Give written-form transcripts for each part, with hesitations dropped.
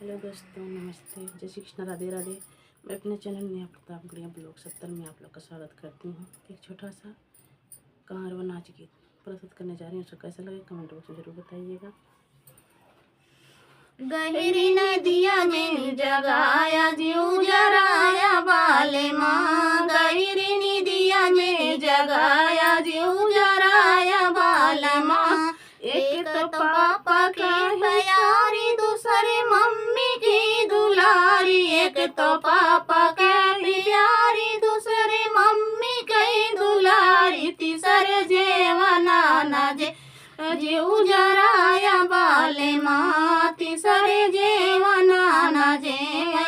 Hello दोस्तों, नमस्ते, जय श्री कृष्ण, राधे राधे। मैं अपने चैनल में प्रताप गुड़िया ब्लॉग 70 में आप लोग का स्वागत करती हूँ। एक छोटा सा कहारवा नाच गीत प्रस्तुत करने जा रही हूँ। उसको कैसा लगे कमेंट बॉक्स में जरूर बताइएगा। गहरी नदिया में जगाया जीव जराया बाले माँ, गहरी नदिया में जगाया जीव जराया बाले माँ। एक तो पापा की प्यारी, दूसरे मम्मी की दुलारी। एक तो पापा की प्यारी, दूसरे मम्मी की दुलारी। तीसरे जेवना ना जे जीव जराया बाले माँ। तीसरे जेवना ना जे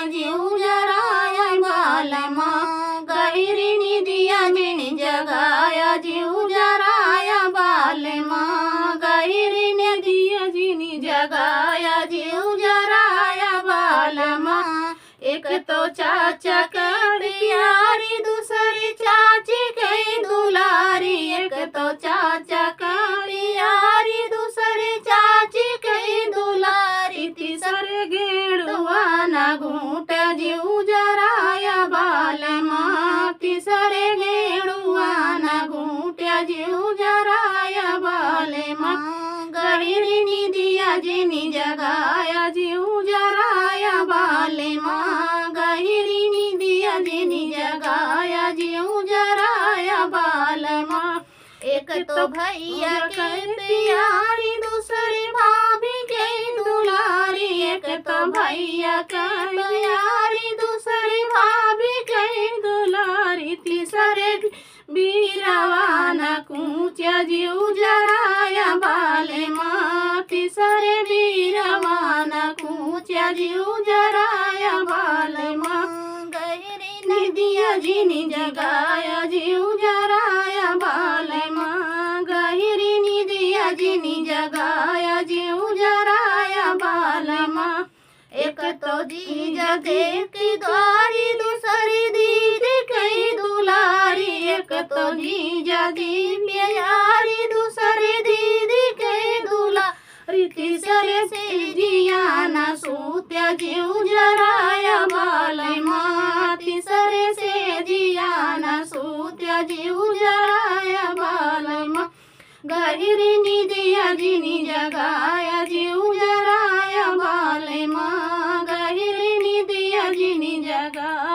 जीव जराया बाले माँ। गहरी नदिया में जगाया जीव जराया बाले माँ। गहरी नदिया जिनी जगाया जीव जराया बाले माँ। एक तो चाचा की प्यारी, दूसरी चाची की दुलारी। एक तो चाचा की प्यारी, दूसरे चाची की दुलारी। तीसरे गेड़ुआ ना घूट जीव जराया बाले माँ। तीसरे गेड़ुआ ना घूट जीव जराया बाले माँ। गहरी नदिया जिनी जगाया जीव जराया बाले माँ। गहरी नदिया जिनी जगाया जीव जराया बाले माँ। एक तो भैया के प्यारी, दूसरी भाभी के दुलारी। एक तो भैया के प्यारी, दूसरी भाभी के दुलारी। तीसरे बीरवाना कूचा जीव जराया बाले माँ। तीसरे बीरवाना कूचा जीव जराया बाले माँ। गहरी नदिया जिनी जगाया जीव जराया बाले माँ। गहरी नदिया जिनी जगाया जीव जराया बाले माँ। एक तो जीजा की द्वारी, दूसरी दीदी की दुलारी। एक तो जीजा की प्यारी, दूसरी दीदी की दुलारी। तीसरे से जियाना सूत्या जीव जराया बाले माँ। तीसरे से जियाना सूत्या जीव जराया बाले माँ। गहरी नदिया जिनी जगाया जीव जराया बाले माँ। गहरी नदिया जिनी जगाया